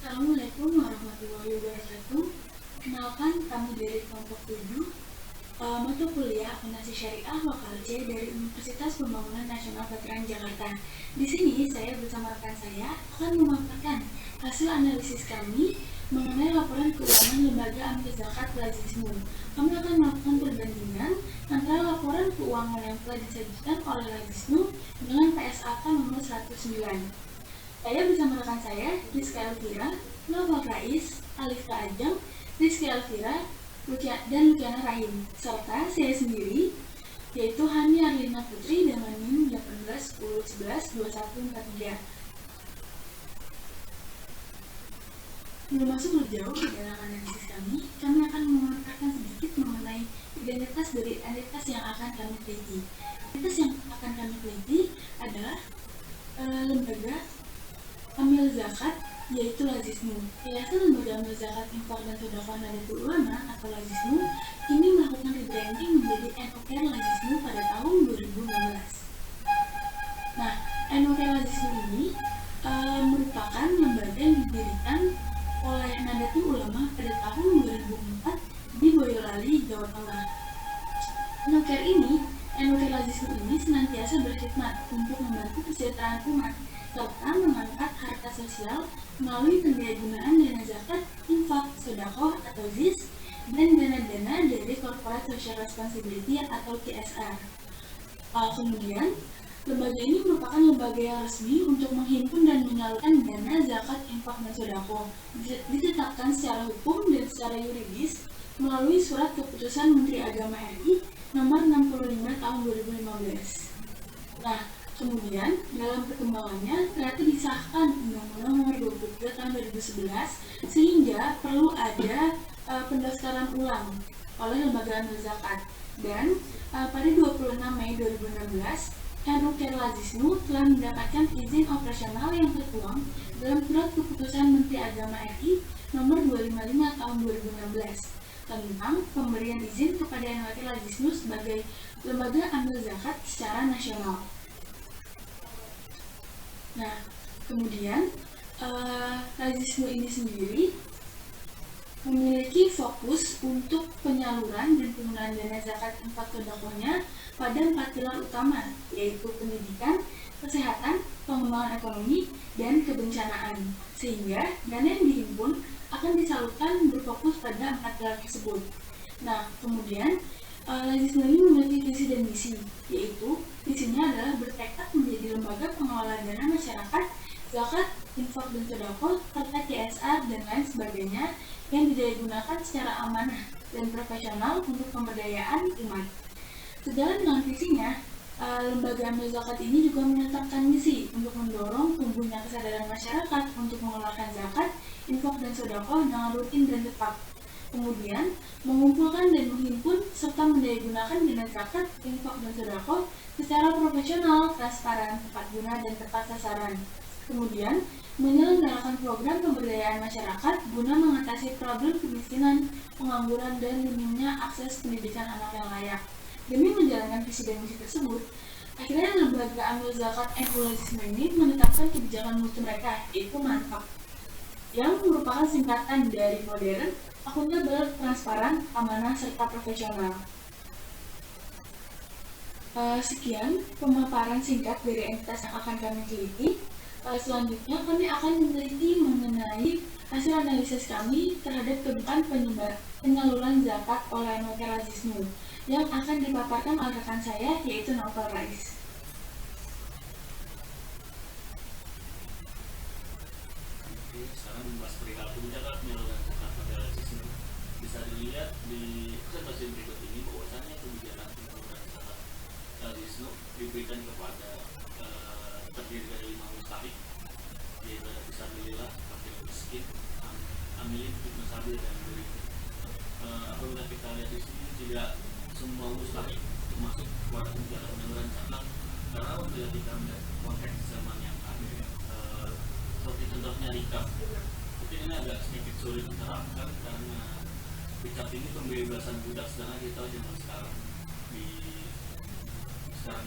Assalamualaikum warahmatullahi wabarakatuh. Kenalkan, kami dari kelompok 7, mata kuliah Akuntansi Syariah Lokal C dari Universitas Pembangunan Nasional Veteran Jakarta. Di sini saya bersama rekan saya akan memaparkan hasil analisis kami mengenai laporan keuangan lembaga amil zakat Lazisnu. Kami akan melakukan perbandingan antara laporan keuangan yang telah disajikan oleh Lazisnu dengan PSAK nomor 109. Saya bersama rekan saya, Rizka Elvira, Nova Rais, Alif Ajeng, Rizky Elvira, dan Luciana Rahim, serta saya sendiri, yaitu Hani Arlina Putri dengan NIM 18 10 11 2143. Belum masuk lebih jauh ke dalam analisis kami akan memaparkan sedikit mengenai identitas dari entitas yang akan kami teliti. Entitas yang akan kami teliti adalah lembaga amil zakat, yaitu Lazisnu. Yayasan Lembaga Amil Zakat Infak dan Sedekah Nahdlatul Ulama atau Lazisnu kini melakukan rebranding menjadi NOK Lazisnu pada tahun 2016. Nah, NOK Lazisnu ini merupakan lembaga yang didirikan oleh Nahdlatul Ulama pada tahun 2004 di Boyolali, Jawa Tengah. NOK Lazisnu ini senantiasa berkhidmat untuk membantu kesejahteraan umat serta mengangkat harta sosial melalui pendayagunaan dana zakat, infak, sedekah atau ZIS, dan dana-dana dari Corporate Social Responsibility atau CSR. Kemudian, lembaga ini merupakan lembaga yang resmi untuk menghimpun dan menyalurkan dana zakat, infak, dan sedekah, ditetapkan secara hukum dan secara yuridis melalui Surat Keputusan Menteri Agama RI nomor 65 tahun 2015. Nah, kemudian, dalam perkembangannya, ternyata disahkan Undang-Undang Nomor 23 Tahun 2011 sehingga perlu ada pendaftaran ulang oleh Lembaga Amil Zakat. Dan pada 26 Mei 2016, NOK Lazisnu telah mendapatkan izin operasional yang tertuang dalam Surat Keputusan Menteri Agama RI Nomor 255 Tahun 2016 tentang pemberian izin kepada NOK Lazisnu sebagai Lembaga Amil Zakat secara nasional. Nah, kemudian Lazisnu ini sendiri memiliki fokus untuk penyaluran dan penggunaan dana zakat infak sedekahnya pada 4 pilar utama, yaitu pendidikan, kesehatan, pengembangan ekonomi, dan kebencanaan. Sehingga dana yang dihimpun akan disalurkan berfokus pada 4 pilar tersebut. Nah, kemudian Lazisnu ini memiliki visi dan misi, yaitu visinya adalah bertekad menjadi lembaga pengelola dana masyarakat, zakat, infak dan sedekah, serta CSR dan lain sebagainya yang digunakan secara amanah dan profesional untuk pemberdayaan umat. Sejalan dengan visinya, lembaga amil zakat ini juga menetapkan misi untuk mendorong tumbuhnya kesadaran masyarakat untuk mengeluarkan zakat, infak dan sedekah dengan rutin dan tepat. Kemudian, mengumpulkan dan menghimpun serta mendayagunakan dana zakat, infak dan sedekah secara profesional, transparan, tepat guna dan tepat sasaran. Kemudian, menyelenggarakan program pemberdayaan masyarakat guna mengatasi problem kemiskinan, pengangguran, dan minimnya akses pendidikan anak yang layak. Demi menjalankan visi dan misi tersebut, akhirnya Lembaga Amil Zakat NU Lazisnu ini menetapkan kebijakan mutu mereka, yaitu MANFAK, yang merupakan singkatan dari modern, akuntabel, transparan, amanah, serta profesional. Sekian pemaparan singkat dari entitas yang akan kami teliti. Selanjutnya kami akan meneliti mengenai hasil analisis kami terhadap kebijakan penyaluran zakat oleh NOK Lazisnu yang akan dipaparkan oleh rekan saya, yaitu Nova Rais. Sekarang membahas perihal kebijakan penyaluran zakat pada Lazisnu. Bisa dilihat di presentasi berikut ini bahwasannya kebijakan penyaluran zakat Lazisnu diberikan kepada terdiri dari 5 mustahik, yaitu ada fisabilillah, fakir miskin, amilin, ibnu sabil, dan murid. Apabila kita lihat di sini tidak semua mustahik termasuk kepada kebijakan penyaluran zakat, karena apabila kita melihat konteks zaman yang ada, seperti contohnya rikab, mungkin ini agak sedikit sulit diterapkan karena rikab ini pembebasan budak, sedangkan kita zaman sekarang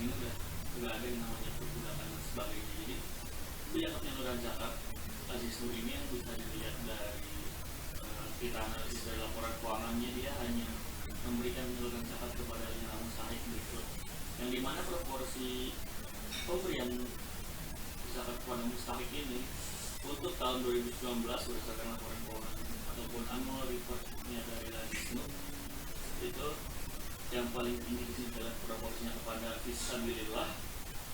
ini udah ada yang namanya perbudakan dan sebagainya. Jadi kebijakan penyaluran zakat Lazisnu ini yang bisa dilihat kita analisis dari laporan keuangannya, dia hanya memberikan penyaluran zakat kepada yang mustahik berikut, yang dimana proporsi pemberian zakat kepada mustahik ini untuk tahun 2019 berdasarkan laporan keuangan ataupun annual reportnya dari Lazisnu itu yang paling tinggi di sini adalah proporsinya kepada fisabilillah,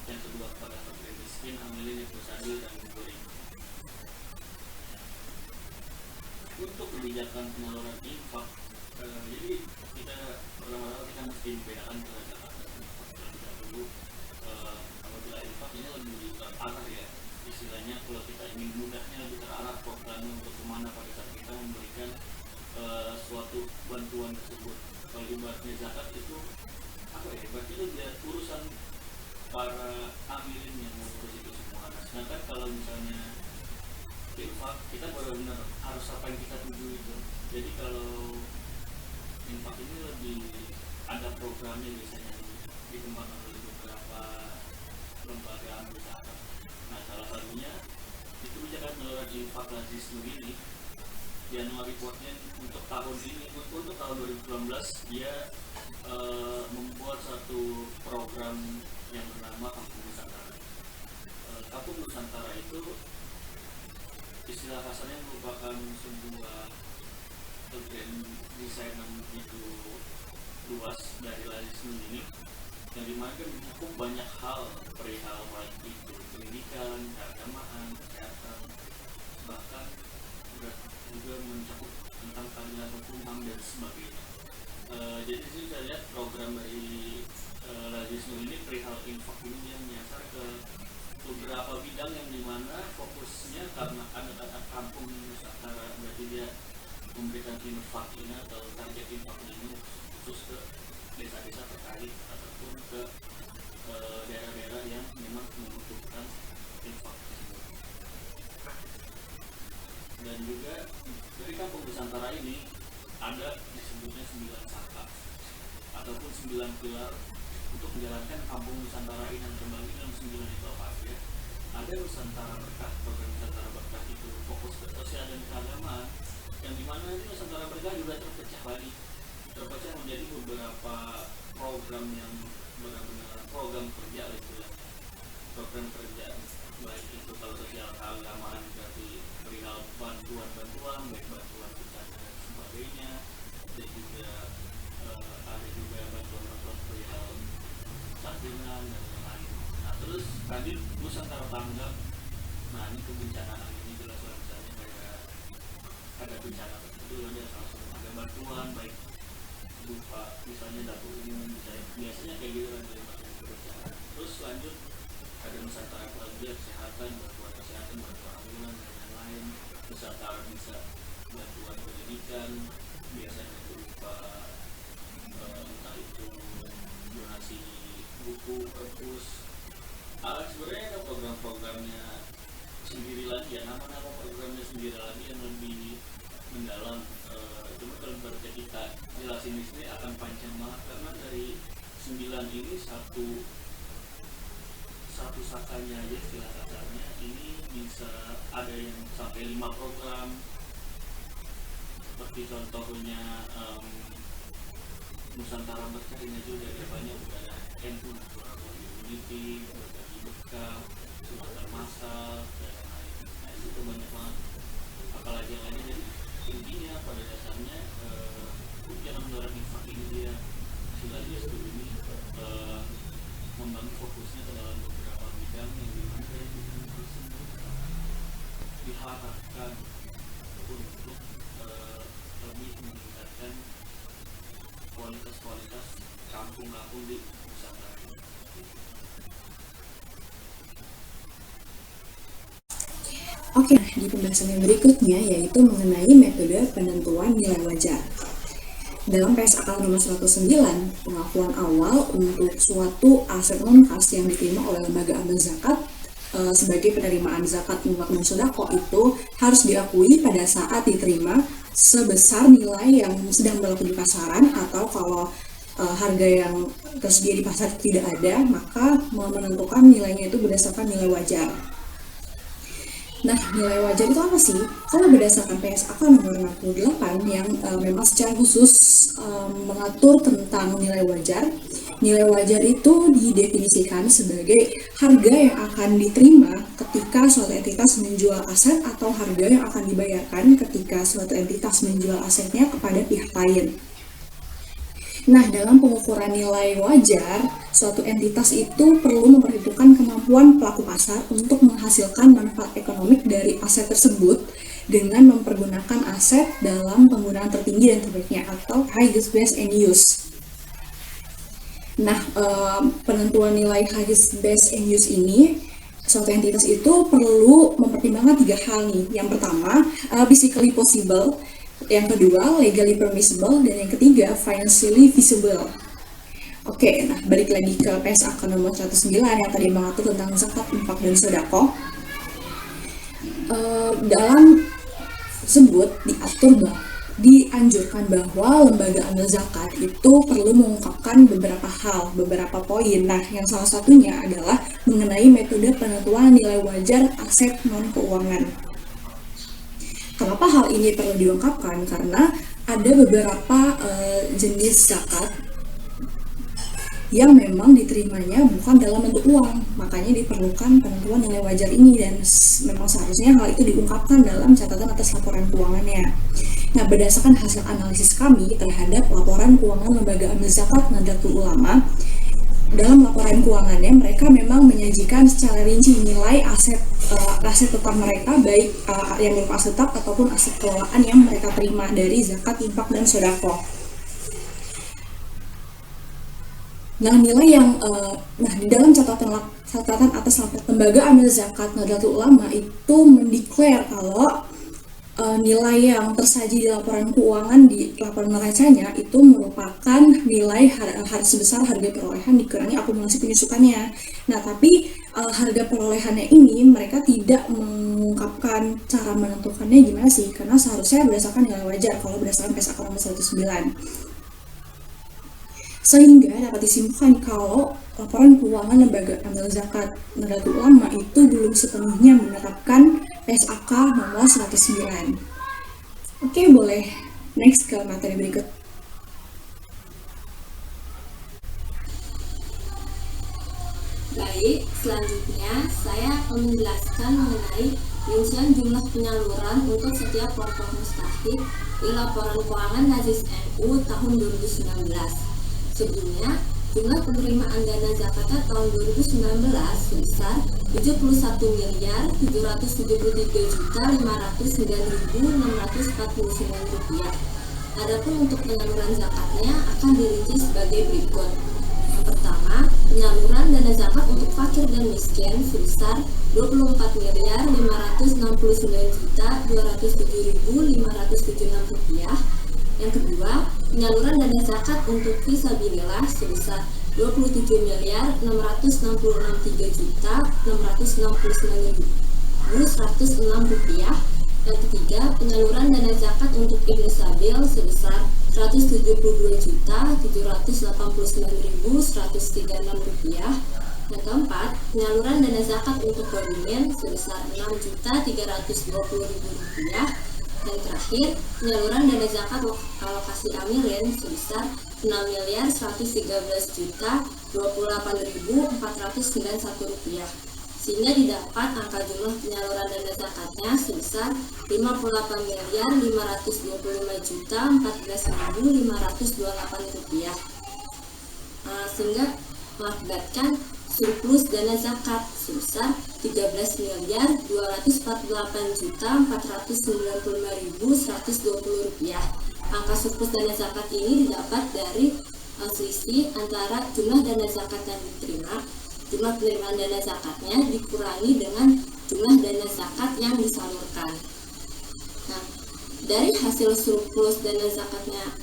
yang kedua kepada fakir miskin, amilin, musadir, dan mukurin. Untuk kebijakan penyaluran infak, jadi kita pertama-tama kita mesti membedakan antara zakat dan infak terlebih dahulu. Apabila infak ini lebih terarah ya, istilahnya kalau kita ingin mudahnya lebih terarah programnya untuk kemana pada saat kita memberikan suatu bantuan tersebut. Kalau ibaratnya zakat itu apa ya, berarti itu dia urusan para amilin yang mengurus itu semua. Nah, sedangkan kalau misalnya infak, kita benar-benar harus apa yang kita tuju itu. Jadi kalau infak ini lebih ada programnya biasanya dikembangkan oleh beberapa lembaga amil zakat. Nah, salah satunya itu kebijakan penyaluran infak Lazisnu ini di annual reportnya untuk tahun ini, untuk tahun 2019 dia membuat satu program yang bernama Kampung Nusantara. Kampung Nusantara itu istilah kasarnya merupakan sebuah grand desain yang begitu luas dari Lazisnu ini, yang dimana kan mencakup banyak hal perihal baik itu pendidikan, keagamaan, kesehatan, bahkan juga mencakup tentang keadilan hukum, HAM, dan sebagainya. Jadi di sini saya lihat program dari Lazisnu ini perihal infak ini yang menyasar ke beberapa bidang yang dimana fokusnya karena ada kata Kampung Nusantara, berarti dia memberikan infak ini atau target infak ini khusus ke desa-desa terkait ataupun ke daerah-daerah yang memang membutuhkan infak tersebut. Dan juga dari Kampung Nusantara ini ada disebutnya 9 saka ataupun 9 pilar untuk menjalankan Kampung Nusantara ini, yang terbagi dalam 9 itu apa aja. Ada Nusantara Berkah, program Nusantara Berkah itu fokus ke sosial dan keagamaan, yang dimana ini Nusantara Berkah juga terpecah menjadi beberapa program yang benar-benar program kerja itu ya, program kerja baik itu kalau sosial keagamaan berarti perihal bantuan baik bantuan bencana dan sebagainya, dan juga ada juga bantuan perihal santunan dan lain-lain. Nah, terus tadi Nusantara Tanggap, nah ini kebencanaan ini jelas lah, misalnya kayak ada bencana tertentu, ada bantuan baik berupa misalnya dapur umum, biasanya kayak gitu kan dari kebencanaan. Terus lanjut ada Nusantara Keluarga, kesehatan, bantuan ambulan dan lain-lain. Nusantara bisa bantuan pendidikan, biasanya berupa entah itu donasi buku, perpus. Sebenarnya ada program-programnya sendiri lagi ya, nama-nama programnya sendiri lagi yang lebih mendalam. Cuma kalau berarti kita jelasin di sini akan panjang banget, karena dari 9 ini satu sakanya aja istilah kasarnya ini bisa ada yang sampai 5 program, seperti contohnya Nusantara Berkah ini juga ada banyak, ada NU, Unity, berbagi bekal, Sumatera Masal, dan lain-lain. Nah, itu banyak banget, apalagi yang lainnya. Jadi intinya pada dasarnya kebijakan penyaluran infak ini dia silanya sebelum ini membangun fokusnya ke dalam beberapa bidang yang dimana dari bidang tersebut diharapkan untuk lebih meningkatkan kualitas kampung-kampung di Nusantara. Oke, di pembahasan yang berikutnya yaitu mengenai metode penentuan nilai wajar. Dalam PSAK nomor 109, pengakuan awal untuk suatu aset non-kas yang diterima oleh lembaga amil zakat sebagai penerimaan zakat infak dan sedekah itu harus diakui pada saat diterima sebesar nilai yang sedang berlaku di pasaran, atau kalau harga yang tersedia di pasar tidak ada, maka menentukan nilainya itu berdasarkan nilai wajar. Nah, nilai wajar itu apa sih? Kalau berdasarkan PSAK nomor 68 yang memang secara khusus mengatur tentang nilai wajar itu didefinisikan sebagai harga yang akan diterima ketika suatu entitas menjual aset atau harga yang akan dibayarkan ketika suatu entitas menjual asetnya kepada pihak lain. Nah, dalam pengukuran nilai wajar, suatu entitas itu perlu memperhitungkan kemampuan pelaku pasar untuk menghasilkan manfaat ekonomik dari aset tersebut dengan mempergunakan aset dalam penggunaan tertinggi dan terbaiknya atau highest best and use. Nah, penentuan nilai highest best and use ini, suatu entitas itu perlu mempertimbangkan 3 hal nih. Yang pertama, physically possible. Yang kedua, legally permissible, dan yang ketiga, financially feasible. Oke, nah balik lagi ke PSAK nomor 109 yang tadi mengatur tentang zakat, infak, dan sedekah. Dalam tersebut dianjurkan bahwa lembaga amil zakat itu perlu mengungkapkan beberapa poin. Nah, yang salah satunya adalah mengenai metode penentuan nilai wajar aset non-keuangan. Kenapa hal ini perlu diungkapkan? Karena ada beberapa jenis zakat yang memang diterimanya bukan dalam bentuk uang, makanya diperlukan penentuan nilai wajar ini, dan memang seharusnya hal itu diungkapkan dalam catatan atas laporan keuangannya. Nah, berdasarkan hasil analisis kami terhadap laporan keuangan lembaga amil zakat Nahdlatul Ulama, dalam laporan keuangannya mereka memang menyajikan secara rinci nilai aset tetap mereka, baik yang berupa aset tetap ataupun aset kelolaan yang mereka terima dari zakat, infak, dan sedekah. Nah, nilai yang di dalam catatan atas lembaga amil zakat Nahdlatul Ulama itu mendeklar kalau nilai yang tersaji di laporan keuangan di laporan neracanya itu merupakan nilai sebesar harga perolehan dikurangi akumulasi penyusukannya. Nah, tapi harga perolehannya ini mereka tidak mengungkapkan cara menentukannya gimana sih, karena seharusnya berdasarkan nilai wajar kalau berdasarkan PSAK nomor 109. Sehingga dapat disimpulkan kalau laporan keuangan lembaga amil zakat Nahdlatul Ulama itu belum sepenuhnya menerapkan PSAK nomor 109. Oke, boleh next ke materi berikut. Baik, selanjutnya saya akan menjelaskan mengenai rincian jumlah penyaluran untuk setiap pokok mustahik di laporan keuangan Najis NU tahun 2019. Sebelumnya, jumlah penerimaan dana zakat tahun 2019 sebesar Rp71.503.509.649. Adapun untuk penyaluran zakatnya akan dirinci sebagai berikut. Yang pertama, penyaluran dana zakat untuk fakir dan miskin sebesar Rp24.569.207.576. Yang kedua, penyaluran dana zakat untuk fisabilillah sebesar Rp23.663.669.106. Yang ketiga, penyaluran dana zakat untuk Ibnu Sabil sebesar Rp172.789.136. Yang keempat, penyaluran dana zakat untuk Gorimin sebesar Rp6.320.000. Dan terakhir, penyaluran dana zakat alokasi amirin sebesar Rp6.113.28.491, sehingga didapat angka jumlah penyaluran dana zakatnya sebesar Rp55.525.014.528, sehingga mengakibatkan surplus dana zakat sebesar Rp13.248.495.120. Angka surplus dana zakat ini didapat dari selisih antara jumlah dana zakat yang diterima, jumlah penerimaan dana zakatnya dikurangi dengan jumlah dana zakat yang disalurkan. Nah, dari hasil surplus dana zakatnya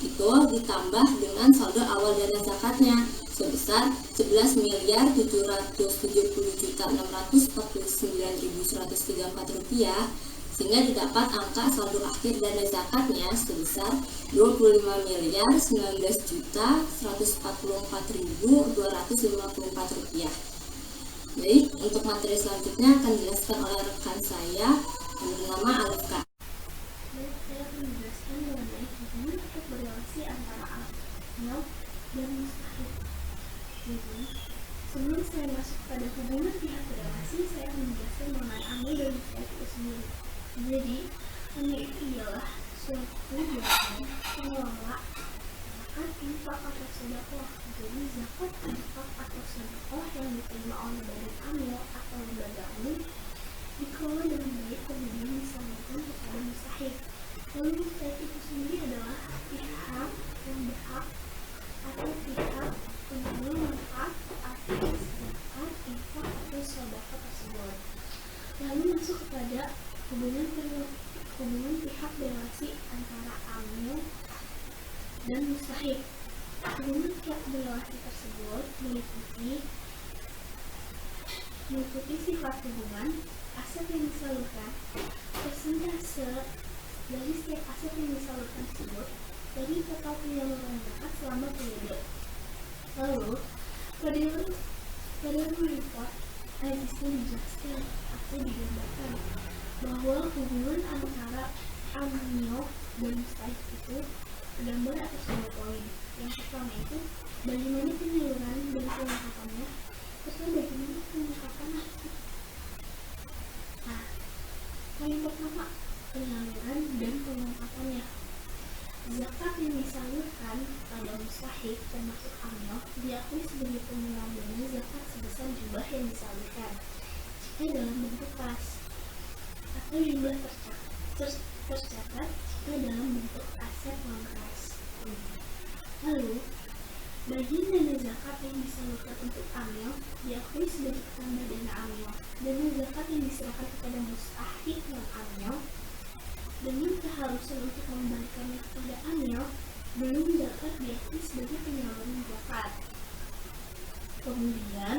itu ditambah dengan saldo awal dana zakatnya sebesar Rp11.070.649.134, sehingga didapat angka saldo akhir dana zakatnya sebesar Rp25.019.144.254. Baik, untuk materi selanjutnya akan dijelaskan oleh rekan saya yang bernama Alifka. Baik, saya akan menjelaskan mengenai hubungan atau berrelasi antara amil dan mustahil. Jadi, sebelum saya masuk pada hubungan pihak berrelasi, saya akan menjelaskan mengenai amil dan mustahil itu sendiri. Jadi, amil itu ialah suatu jawaban pengelola zakat, infak atau sedekah. Jadi, zakat, infak atau sedekah yang diterima oleh badan amil atau lembaga amil dikelola dengan baik kemudian disalurkan kepada mustahil. Lalu mustahil itu sendiri adalah pihak yang berhak atau pihak penerima manfaat atas zakat, infak atau sedekah tersebut. Lalu masuk kepada hubungan pihak berrelasi antara amil dan mustahil. Hubungan pihak berrelasi tersebut meliputi sifat hubungan, aset yang disalurkan, persentase dari setiap aset yang disalurkan tersebut dari total penyaluran zakat selama periode. Lalu, pada report disitu dijelaskan atau digambarkan bahwa hubungan antara amil dan mustahil itu tergambar atas 2 poin. Yang pertama itu bagaimana penyaluran dan pengungkapannya, serta bagaimana pengungkapannya. Nah, poin pertama, penyaluran dan pengungkapannya. Zakat yang disalurkan pada mustahil termasuk amil diakui sebagai pengulang dana zakat sebesar jumlah yang disalurkan jika dalam bentuk kas atau jumlah tercatat jika dalam bentuk aset non kas. Lalu, bagian dana zakat yang disalurkan untuk amil diakui sebagai tambah dana amil. Dana zakat yang diserahkan kepada mustahil non amil dengan keharusan untuk mengembalikannya kepada amil belum dapat diakui sebagai penyaluran zakat. Kemudian,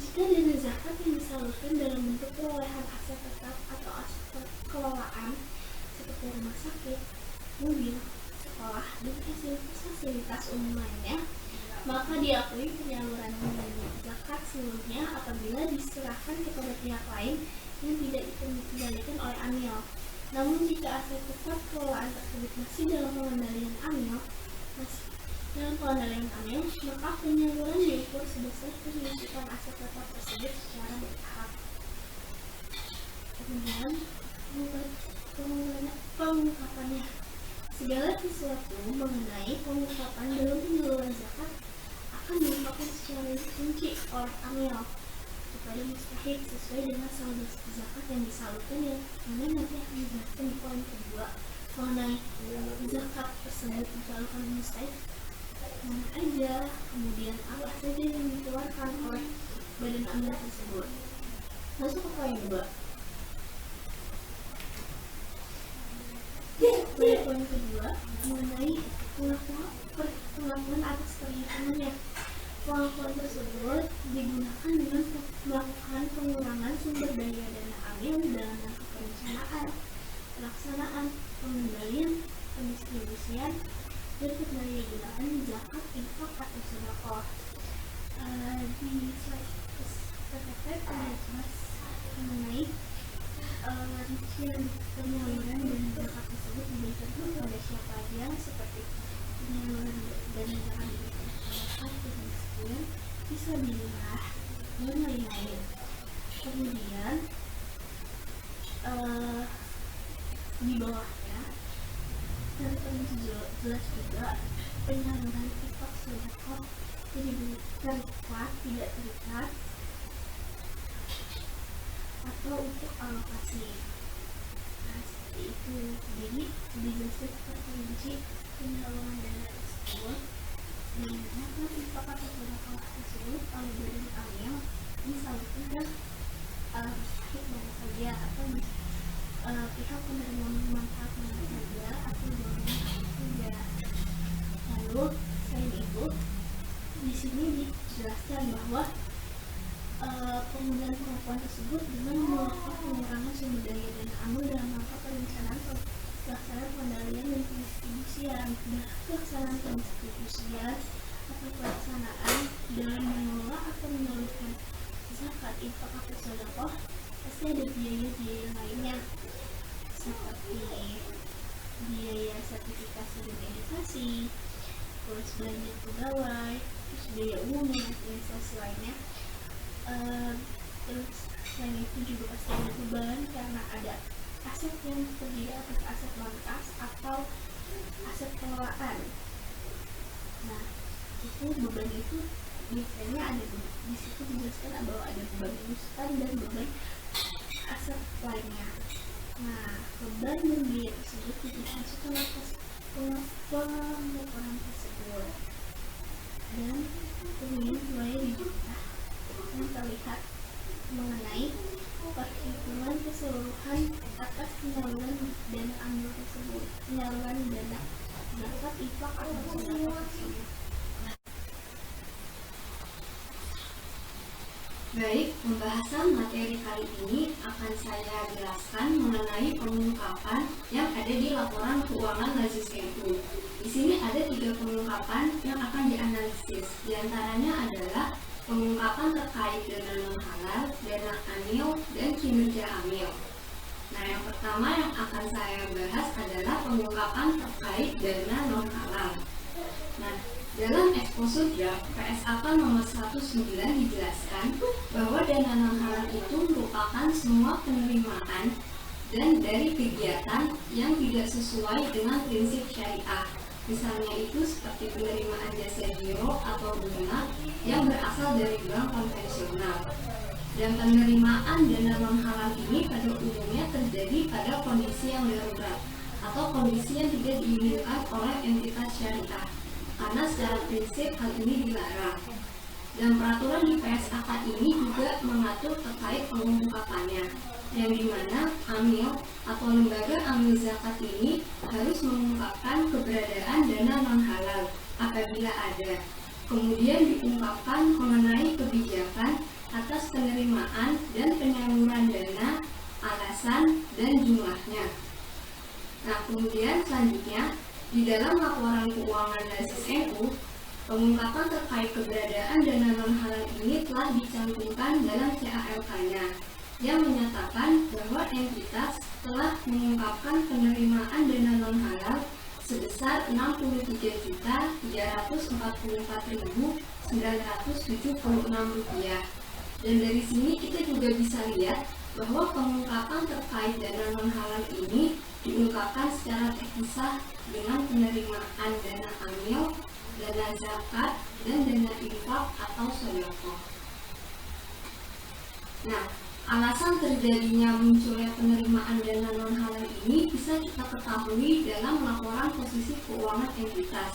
jika dana zakat yang disalurkan dalam bentuk perolehan aset tetap atau aset kelolaan seperti rumah sakit, mobil, sekolah, dan fasilitas umum lainnya, maka diakui penyaluran dana zakat seluruhnya apabila diserahkan kepada pihak lain yang tidak dikendalikan oleh amil. Namun jika aset tetap kelolaan tersebut masih dalam pengendalian amil, maka penyaluran diukur sebesar penyuntikan aset tetap tersebut secara bertahap. Kemudian, pengungkapannya. Segala sesuatu mengenai pengungkapan dalam penyaluran zakat akan diungkapkan secara rinci oleh amil kepada mustahil sesuai dengan saldo zakat yang disalurkan, yang mana nanti akan dijelaskan di poin kedua mengenai zakat tersebut disalurkan mustahil mana aja, kemudian apa saja yang dikeluarkan oleh badan amil tersebut. Masuk ke poin 2. Pada poin kedua mengenai pengakuan atas perhitungannya. Pengakuan tersebut digunakan dengan melakukan pengurangan sumber daya dana amil dalam rangka perencanaan, pelaksanaan, pengendalian, pendistribusian, dan pendayagunaan zakat, infak atau sedekah. Di slide terkait ada jelas mengenai rincian penyaluran dan zakat tersebut diberikan kepada siapa aja, seperti penyaluran dana zakat diberikan kepada miskin, fisabilillah, dan lain-lain. Kemudian di bawahnya tertulis jelas juga penyaluran infak sedekah terikat, tidak terikat, atau untuk alokasi. Nah, seperti itu. Jadi dijelaskan terperinci penyaluran dana tersebut dan zakat, infak atau sedekah tersebut oleh badan amil disalurkan ke mustahil mana saja, atau pihak penerima manfaat mana saja, atau golongan saja. Lalu selain itu, di sini dijelaskan bahwa penggunaan pengakuan tersebut dengan melakukan pengurangan sumber daya dana amil dalam rangka perencanaan, pelaksanaan, pengendalian, dan pendistribusian. atau pelaksanaan dalam mengelola atau menyalurkan zakat, infak, atau sedekah, pasti ada biaya-biaya lainnya seperti biaya sertifikasi dan edukasi, terus belanja pegawai, terus biaya umum dan administrasi lainnya. Terus selain itu juga pasti ada beban karena ada aset yang terdiri atas aset markas atau aset pengelolaan. Nah, itu beban itu biasanya ada di situ dijelaskan bahwa ada beban instan dan beban aset lainnya. Nah, beban dan biaya tersebut dimasukkan atas pengeluaran tersebut, dan ini mulai dibuka yang terlihat mengenai perhitungan keseluruhan atas penyaluran dana amil tersebut, penyaluran dana zakat, infak, atau sedekah tersebut. Baik, pembahasan materi kali ini akan saya jelaskan mengenai pengungkapan yang ada di laporan keuangan Lazis NU. Di sini ada 3 pengungkapan yang akan dianalisis. Di antaranya adalah pengungkapan terkait dana non-halal, dana amil, dan kinerja amil. Nah, yang pertama yang akan saya bahas adalah pengungkapan terkait dana non-halal. Nah, dalam exposure draft PSAK nomor 109 dijelaskan bahwa dana non-halal itu merupakan semua penerimaan dan dari kegiatan yang tidak sesuai dengan prinsip syariah. Misalnya itu seperti penerimaan jasa giro atau bunga yang berasal dari bank konvensional. Dan penerimaan dana non-halal ini pada umumnya terjadi pada kondisi yang darurat atau kondisi yang tidak diinginkan oleh entitas syariah, karena secara prinsip hal ini dilarang. Dan peraturan di PSAK ini juga mengatur terkait pengungkapannya, yang dimana amil atau lembaga amil zakat ini harus mengungkapkan keberadaan dana non-halal apabila ada. Kemudian diungkapkan mengenai kebijakan atas penerimaan dan penyaluran dana, alasan, dan jumlahnya. Nah, kemudian selanjutnya di dalam laporan keuangan Lazis NU, pengungkapan terkait keberadaan dana non-halal ini telah dicantumkan dalam CALK-nya yang menyatakan bahwa entitas telah mengungkapkan penerimaan dana non-halal sebesar Rp63.344.976. Dan dari sini kita juga bisa lihat bahwa pengungkapan terkait dana non-halal ini diungkapkan secara terpisah dengan penerimaan dana amil, dana zakat, dan dana infak atau sedekah. Nah, alasan terjadinya munculnya penerimaan dana non-halal ini bisa kita ketahui dalam laporan posisi keuangan entitas,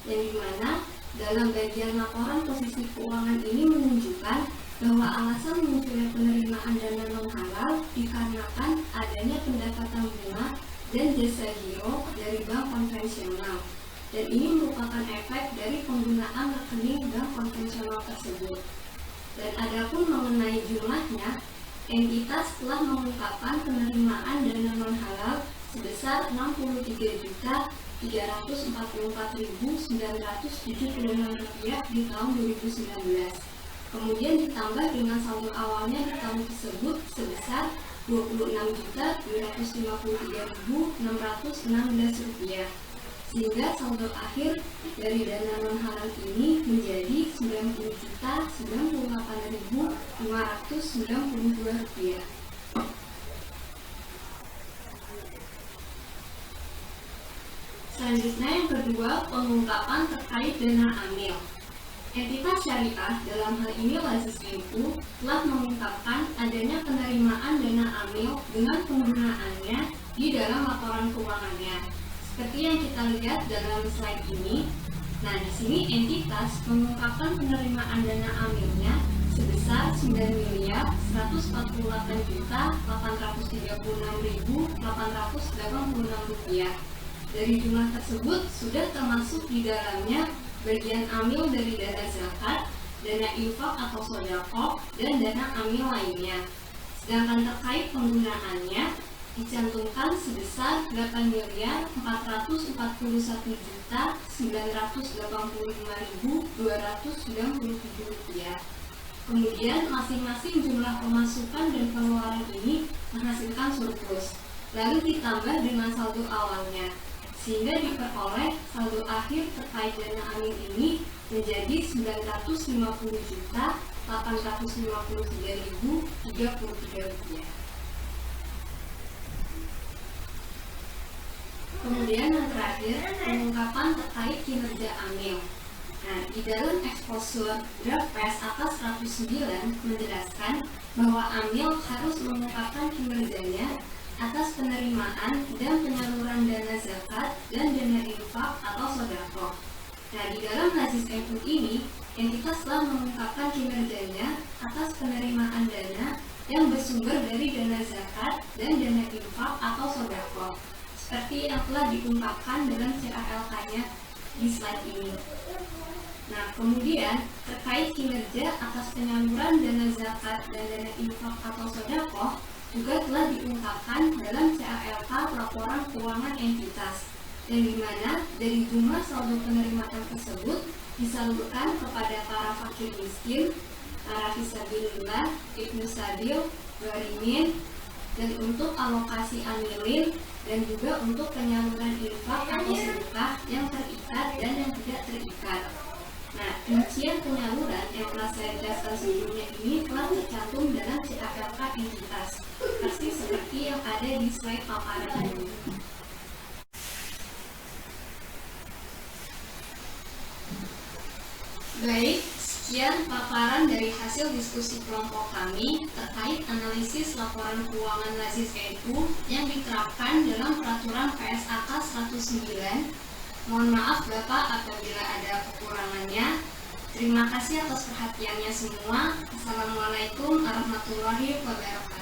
yang dimana dalam bagian laporan posisi keuangan ini menunjukkan bahwa alasan munculnya penerimaan dana non-halal dikarenakan adanya pendapatan bunga dan jasa giro dari bank konvensional, dan ini merupakan efek dari penggunaan rekening bank konvensional tersebut. Dan adapun mengenai jumlahnya, entitas telah mengungkapkan penerimaan dana non-halal sebesar Rp63.444.976 di tahun 2019. Kemudian ditambah dengan saldo awalnya di tahun tersebut sebesar Rp26.253.616, sehingga saldo akhir dari dana non-halal ini menjadi Rp90.98.592. Selanjutnya yang kedua, pengungkapan terkait dana amil. Entitas syariah, dalam hal ini Lazis NU, telah mengungkapkan adanya penerimaan dana amil dengan penggunaannya di dalam laporan keuangannya. Seperti yang kita lihat dalam slide ini, nah di sini entitas mengungkapkan penerimaan dana amilnya sebesar Rp9.836.886. Dari jumlah tersebut sudah termasuk di dalamnya bagian amil dari dana zakat, dana infak atau sedekah, dan dana amil lainnya. Sedangkan terkait penggunaannya, dicantumkan sebesar Rp8.441.985.297. Kemudian masing-masing jumlah pemasukan dan pengeluaran ini menghasilkan surplus, lalu ditambah dengan saldo awalnya, sehingga diperoleh saldo akhir terkait dana amil ini menjadi Rp950.853.033. Kemudian yang terakhir, pengungkapan terkait kinerja amil. Nah, di dalam eksposur draft PSAK 109 menjelaskan bahwa amil harus mengungkapkan kinerjanya atas penerimaan dan penyaluran dana zakat dan dana infak atau sedekah. Nah, di dalam Nazis NU ini, entitas telah mengungkapkan kinerjanya atas penerimaan dana yang bersumber dari dana zakat dan dana infak atau sedekah, seperti yang telah diungkapkan dalam CALK-nya di slide ini. Nah, kemudian terkait kinerja atas penyaluran dana zakat dan dana infak atau sedekah juga telah diungkapkan dalam CALK laporan keuangan entitas, yang dimana dari jumlah saldo penerimaan tersebut disalurkan kepada para fakir miskin, para fisabilillah, ibnu sabil, gharimin, dan untuk alokasi amilin, dan juga untuk penyaluran infak atau sedekah yang terikat dan yang tidak terikat. Nah, rincian penyaluran yang telah saya jelaskan sebelumnya ini telah tercantum dalam CALK entitas, persis seperti yang ada di slide paparan ini. Baik, sekian paparan dari hasil diskusi kelompok kami terkait analisis laporan keuangan Nazis NU yang diterapkan dalam peraturan PSAK 109. Mohon maaf Bapak apabila ada kekurangannya. Terima kasih atas perhatiannya semua. Assalamualaikum warahmatullahi wabarakatuh.